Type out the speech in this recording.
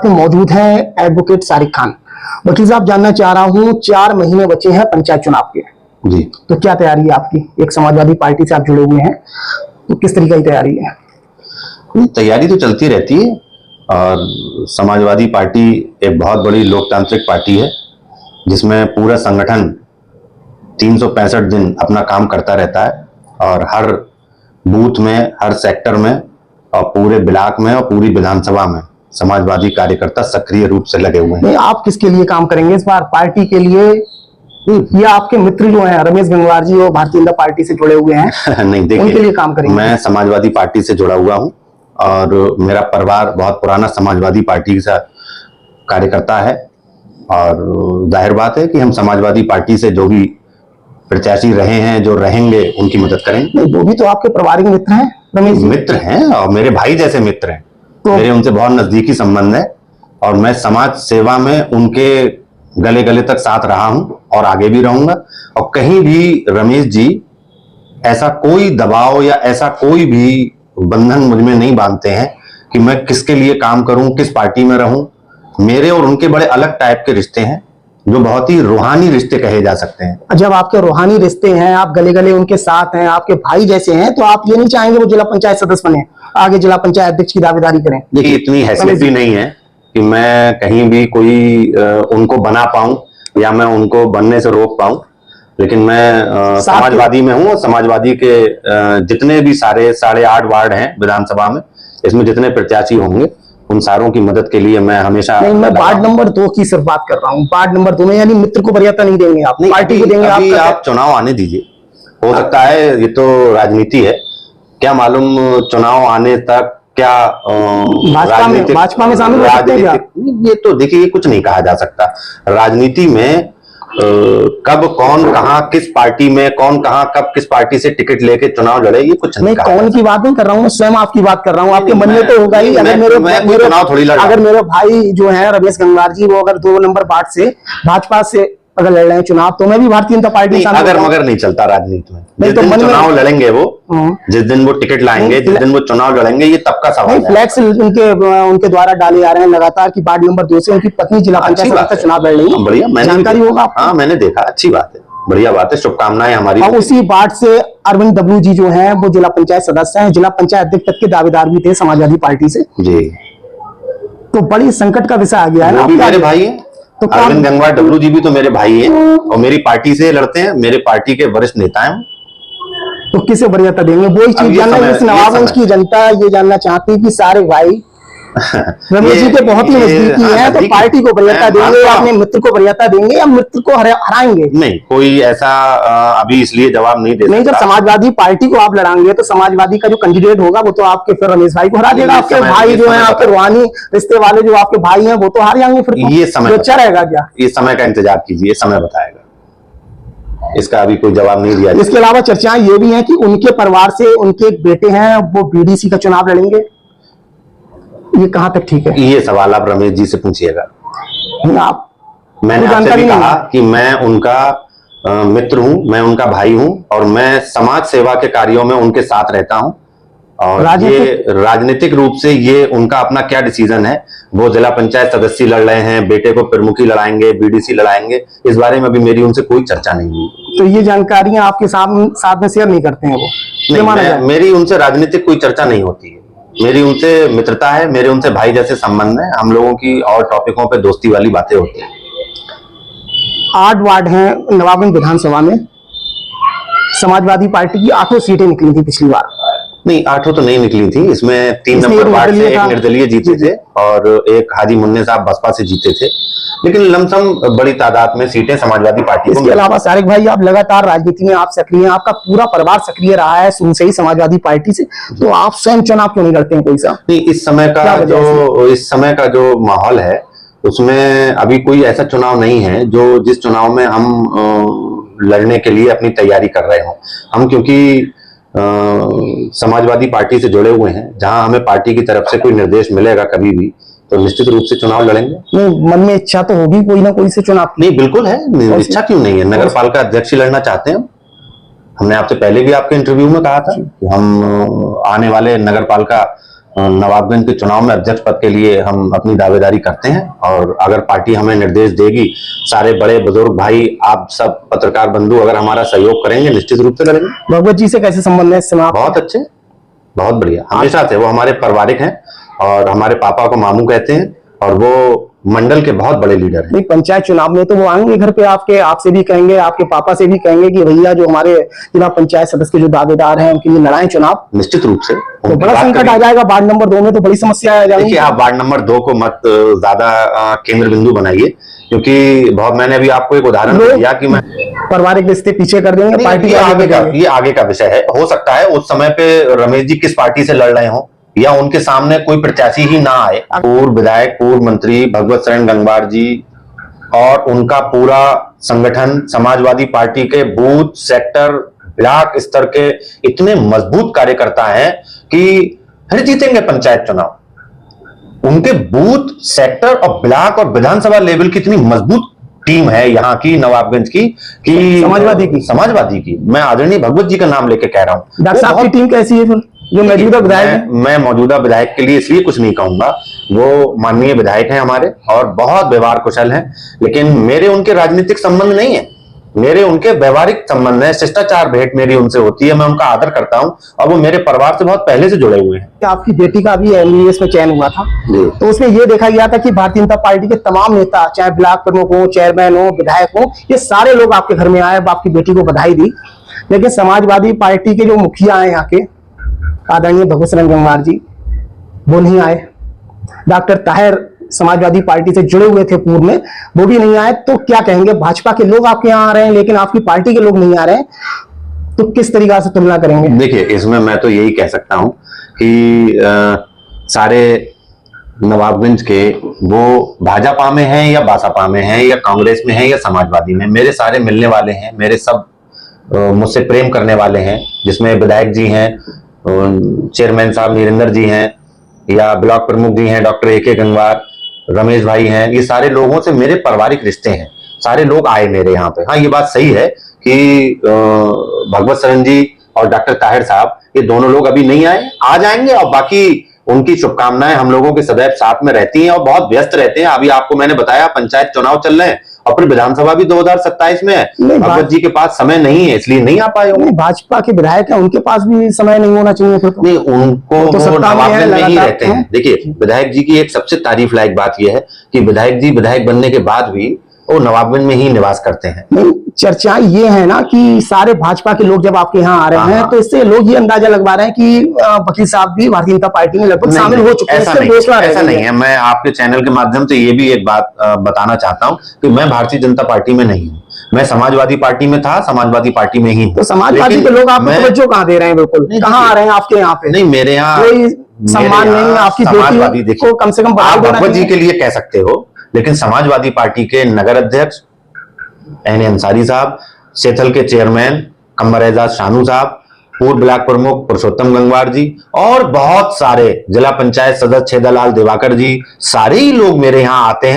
साथ में मौजूद हैं एडवोकेट सारिक खान। वकील साहब, जानना चाह रहा हूं, 4 महीने बचे हैं पंचायत चुनाव के। जी, तो क्या तैयारी है आपकी? एक समाजवादी पार्टी से आप जुड़े हुए हैं, तो किस तरीके की तैयारी है? तैयारी तो चलती रहती है और समाजवादी पार्टी एक बहुत बड़ी लोकतांत्रिक पार्टी है जिसमें पूरा संगठन 365 दिन अपना काम करता रहता है और हर बूथ में, हर सेक्टर में और पूरे ब्लॉक में और पूरी विधानसभा में समाजवादी कार्यकर्ता सक्रिय रूप से लगे हुए हैं। नहीं, आप किसके लिए काम करेंगे इस बार? पार्टी के लिए या आपके मित्र जो हैं रमेश गंगवार जी, वो भारतीय जनता पार्टी से जुड़े हुए हैं नहीं, देखिए, उनके लिए काम करेंगे? मैं समाजवादी पार्टी से जुड़ा हुआ हूँ और मेरा परिवार बहुत पुराना समाजवादी पार्टी का कार्यकर्ता है और जाहिर बात है कि हम समाजवादी पार्टी से जो भी प्रत्याशी रहे हैं, जो रहेंगे, उनकी मदद करेंगे। नहीं, वो भी तो आपके पारिवारिक मित्र हैं रमेश जी। मित्र हैं और मेरे भाई जैसे मित्र हैं, तो मेरे उनसे बहुत नजदीकी संबंध है और मैं समाज सेवा में उनके गले गले तक साथ रहा हूं और आगे भी रहूंगा। और कहीं भी रमेश जी ऐसा कोई दबाव या ऐसा कोई भी बंधन मुझ में नहीं बांधते हैं कि मैं किसके लिए काम करूं, किस पार्टी में रहूं। मेरे और उनके बड़े अलग टाइप के रिश्ते हैं जो बहुत ही रूहानी रिश्ते कहे जा सकते हैं। जब आपके रूहानी रिश्ते हैं, आप गले गले उनके साथ हैं, आपके भाई जैसे हैं, तो आप ये नहीं चाहेंगे वो जिला पंचायत सदस्य बने, आगे जिला पंचायत अध्यक्ष की दावेदारी करें? देखिए, इतनी हैसियत भी नहीं है कि मैं कहीं भी कोई उनको बना पाऊं या मैं उनको बनने से रोक पाऊं, लेकिन मैं समाजवादी में हूं और समाजवादी के जितने भी सारे 8.5 वार्ड हैं विधानसभा में, इसमें जितने प्रत्याशी होंगे उन सारों की मदद के लिए मैं हमेशा नहीं, मैं वार्ड नंबर 2 की सिर्फ बात कर रहा हूँ। वार्ड नंबर 2 में यानी मित्र को वरीयता नहीं देंगे आप? नहीं, पार्टी को देंगे? अभी आप चुनाव आने दीजिए, हो सकता है, ये तो राजनीति है, क्या मालूम चुनाव आने तक क्या भाजपा में शामिल हो सकते हैं क्या? ये तो देखिए, ये कुछ नहीं कहा जा सकता। राजनीति में कब कौन कहां किस पार्टी में, कौन कहां कब किस पार्टी से टिकट लेके चुनाव लड़े, ये कुछ नहीं कहा। कौन की बात नहीं कर रहा हूँ, मैं स्वयं आपकी बात कर रहा हूँ। आपके मन में तो होगा ही, अगर मेरे भाई जो है रमेश गंगवार जी, वो अगर 2 नंबर वार्ड से भाजपा से अगर लड़ रहे हैं चुनाव, तो मैं भी भारतीय जनता पार्टी में अगर मगर नहीं चलता राजनीति में। जिस दिन चुनाव लड़ेंगे वो, जिस दिन वो टिकट लाएंगे, जिस दिन वो चुनाव लड़ेंगे, ये तब का सवाल है। फ्लैक्स उनके द्वारा डाले जा रहे हैं लगातार कि वार्ड नंबर 2 से उनकी पत्नी जिला पंचायत सदस्य चुनाव लड़ रही है। बढ़िया, जानकारी होगा? हाँ, मैंने देखा, अच्छी बात है, बढ़िया बात है, शुभकामनाएं हमारी। और उसी वार्ड से अरविंद डब्लू जी जो है वो जिला पंचायत सदस्य हैं, जिला पंचायत अध्यक्ष तक के दावेदार भी थे समाजवादी पार्टी से जी। तो बड़ी संकट का विषय आ गया है ना। मेरे भाई है तो अरविंद गंगवार डब्लू जी भी तो मेरे भाई हैं और मेरी पार्टी से लड़ते हैं, मेरे पार्टी के वरिष्ठ नेता हैं। तो किसे वरीयता देंगे? वो ही चीज जानना है, नवाबगंज की जनता ये जानना चाहती है कि सारे भाई रमेश जी के बहुत ही नजदीकी है, तो पार्टी को वरीयता देंगे या अपने मित्र को वरीयता देंगे या मित्र को हराएंगे? नहीं, कोई ऐसा अभी इसलिए जवाब नहीं दे सकता। नहीं, जब समाजवादी पार्टी को आप लड़ाएंगे तो समाजवादी का जो कैंडिडेट होगा वो तो आपके फिर रमेश भाई को हरा देगा। आपके भाई जो है, आपके रूहानी रिश्ते वाले जो आपके भाई हैं, वो तो हार जाएंगे। फिर ये समय अच्छा रहेगा क्या? ये समय का इंतजार कीजिए, समय बताएगा, इसका अभी कोई जवाब नहीं दिया। इसके अलावा चर्चाएं ये भी हैं कि उनके परिवार से उनके एक बेटे हैं, वो बीडीसी का चुनाव लड़ेंगे। ये कहां तक ठीक है? ये सवाल आप रमेश जी से पूछिएगा। मैंने आपसे भी कहा कि मैं उनका मित्र हूं, मैं उनका भाई हूं और मैं समाज सेवा के कार्यों में उनके साथ रहता हूं और ये राजनीतिक रूप से ये उनका अपना क्या डिसीजन है। वो जिला पंचायत सदस्य लड़ रहे हैं, बेटे को प्रमुखी लड़ाएंगे, बीडीसी लड़ाएंगे, इस बारे में अभी मेरी उनसे कोई चर्चा नहीं हुई। तो ये जानकारियां आपके साथ में शेयर नहीं करते हैं वो? नहीं, मेरी उनसे राजनीतिक कोई चर्चा नहीं होती है, मेरी उनसे मित्रता है, मेरे उनसे भाई जैसे संबंध है, हम लोगों की और टॉपिकों पे दोस्ती वाली बातें होती हैं। 8 वार्ड हैं नवाबगंज विधानसभा में, समाजवादी पार्टी की 8 सीटें निकली थी पिछली बार। नहीं, 8 तो नहीं निकली थी, इसमें 3 नंबर वार्ड से एक निर्दलीय जीते थे और एक हाजी मुन्ने साहब बसपा से जीते थे, लेकिन लमसम बड़ी तादाद में सीटें समाजवादी पार्टी को। इसके अलावा सारिक भाई, आप लगातार राजनीति में आप सक्रिय हैं, आपका पूरा परिवार सक्रिय रहा है शुरू से ही समाजवादी पार्टी से, तो आप स्वयं चुनाव क्यों नहीं लड़ते हैं कोई सा? नहीं, इस समय का जो माहौल है उसमें अभी कोई ऐसा चुनाव नहीं है जो जिस चुनाव में हम लड़ने के लिए अपनी तैयारी कर रहे हो। हम क्योंकि समाजवादी पार्टी से जुड़े हुए हैं, जहां हमें पार्टी की तरफ से कोई निर्देश मिलेगा कभी भी तो निश्चित रूप से चुनाव लड़ेंगे। नहीं, मन में इच्छा तो होगी कोई ना कोई से चुनाव? नहीं, बिल्कुल है, इच्छा क्यों नहीं है। नगर पालिका अध्यक्ष लड़ना चाहते हैं। हमने आपसे पहले भी आपके इंटरव्यू में कहा था कि हम आने वाले नगर पालिका नवाबगंज के चुनाव में अध्यक्ष पद के लिए हम अपनी दावेदारी करते हैं, और अगर पार्टी हमें निर्देश देगी, सारे बड़े बुजुर्ग भाई, आप सब पत्रकार बंधु अगर हमारा सहयोग करेंगे, निश्चित रूप से करेंगे। भगवत जी से कैसे संबंध है इस समय? बहुत अच्छे, बहुत बढ़िया, हमेशा से। वो हमारे पारिवारिक हैं और हमारे पापा को मामू कहते हैं, और वो मंडल के बहुत बड़े लीडर हैं। नहीं, पंचायत चुनाव में तो वो आएंगे घर पे आपके, आपसे भी कहेंगे, आपके पापा से भी कहेंगे कि भैया जो हमारे जिला पंचायत सदस्य के जो दावेदार हैं उनके लिए लड़ाएं चुनाव। निश्चित रूप से तो बड़ा संकट आ जाएगा वार्ड नंबर 2 में, तो बड़ी समस्या आ जाएगी। देखिए, आप वार्ड नंबर 2 को मत ज्यादा केंद्र बिंदु बनाइए, क्योंकि बहुत, मैंने अभी आपको एक उदाहरण दिया कि मैं पारिवारिक रिश्ते पीछे कर देंगे, पार्टी ये आगे का विषय है। हो सकता है उस समय पे रमेश जी किस पार्टी से लड़ रहे हो, या उनके सामने कोई प्रत्याशी ही ना आए। पूर्व विधायक, पूर्व मंत्री भगवत शरण गंगवार जी और उनका पूरा संगठन समाजवादी पार्टी के बूथ, सेक्टर, ब्लॉक स्तर के इतने मजबूत कार्यकर्ता हैं कि फिर जीतेंगे पंचायत चुनाव। उनके बूथ, सेक्टर और ब्लॉक और विधानसभा लेवल की इतनी मजबूत टीम है यहाँ की, नवाबगंज की, कि समाजवादी की मैं आदरणीय भगवत जी का नाम लेके कह रहा हूँ। डॉक्टर साहब की टीम कैसी है फिर, जो मौजूदा विधायक? मैं मौजूदा विधायक के लिए इसलिए कुछ नहीं कहूंगा, वो माननीय विधायक हैं हमारे और बहुत व्यवहार कुशल हैं, लेकिन मेरे उनके राजनीतिक संबंध नहीं है, मेरे उनके व्यवहारिक संबंध है। शिष्टाचार भेंट मेरी उनसे होती है, मैं उनका आदर करता हूं, और वो मेरे परिवार से बहुत पहले से जुड़े हुए हैं। आपकी बेटी का भी MBBS में चयन हुआ था, तो उसमें यह देखा गया था कि भारतीय जनता पार्टी के तमाम नेता, चाहे ब्लॉक प्रमुख हो, चेयरमैन हो, विधायक हो, ये सारे लोग आपके घर में आए, आपकी बेटी को बधाई दी। लेकिन समाजवादी पार्टी के जो मुखिया हैं यहाँ के, आदरणीय भगवत शरण गंगवार जी, वो नहीं आए। डॉक्टर ताहिर समाजवादी पार्टी से जुड़े हुए थे पूर्व में, वो भी नहीं आए। तो क्या कहेंगे, भाजपा के लोग आपके यहाँ आ रहे हैं लेकिन आपकी पार्टी के लोग नहीं आ रहे हैं, तो किस तरीका से तुलना करेंगे? देखिए, इसमें मैं तो यही कह सकता हूं कि सारे नवाबगंज के वो भाजपा में हैं या बासपा में हैं या कांग्रेस में हैं या समाजवादी में, मेरे सारे मिलने वाले हैं, मेरे सब मुझसे प्रेम करने वाले हैं, जिसमें विधायक जी हैं, चेयरमैन साहब नीरेंद्र जी हैं, या ब्लॉक प्रमुख जी हैं डॉक्टर AK गंगवार, रमेश भाई हैं, ये सारे लोगों से मेरे पारिवारिक रिश्ते हैं। सारे लोग आए मेरे यहाँ पे। हाँ, ये बात सही है कि भगवत शरण जी और डॉक्टर ताहिर साहब, ये दोनों लोग अभी नहीं आए, आ जाएंगे, और बाकी उनकी शुभकामनाएं हम लोगों के सदैव साथ में रहती हैं और बहुत व्यस्त रहते हैं। अभी आपको मैंने बताया पंचायत चुनाव चल रहे हैं और फिर विधानसभा भी 2027 में है। भगवत जी के पास समय नहीं है, इसलिए नहीं आ पाए होंगे। भाजपा के विधायक हैं, उनके पास भी समय नहीं होना चाहिए फिर तो। नहीं, उनको तो नवाबगंज में ही रहते हैं। देखिए, विधायक जी की एक सबसे तारीफ लायक बात यह है कि विधायक जी विधायक बनने के बाद भी वो नवाबगंज में ही निवास करते हैं। नहीं, चर्चा ये है ना कि सारे भाजपा के लोग जब आपके यहाँ आ रहे हैं, तो इससे लोग ये अंदाजा लगवा रहे हैं कि वकील साहब भी भारतीय जनता पार्टी में लगभग शामिल हो चुके हैं। ऐसा नहीं है। मैं आपके चैनल के माध्यम से ये भी एक बात बताना चाहता हूँ कि मैं भारतीय जनता पार्टी में नहीं हूँ, मैं समाजवादी पार्टी में था, समाजवादी पार्टी में ही। तो समाजवादी के लोग आपको तवज्जो कहाँ दे रहे हैं? बिल्कुल कहाँ आ रहे हैं आपके यहाँ पे? नहीं, मेरे यहाँ कोई सम्मान नहीं, आपकी बेटी को कम से कम भगवत जी के लिए कह सकते हो, लेकिन समाजवादी पार्टी के नगर अध्यक्ष एन अंसारी साहब, सेथल के चेयरमैन कमर एजाज शानू साहब, पूर्व ब्लॉक प्रमुख पुरुषोत्तम गंगवार जी और बहुत सारे जिला पंचायत सदस्य छेदालाल दिवाकर जी, सारे ही लोग मेरे यहाँ आते हैं।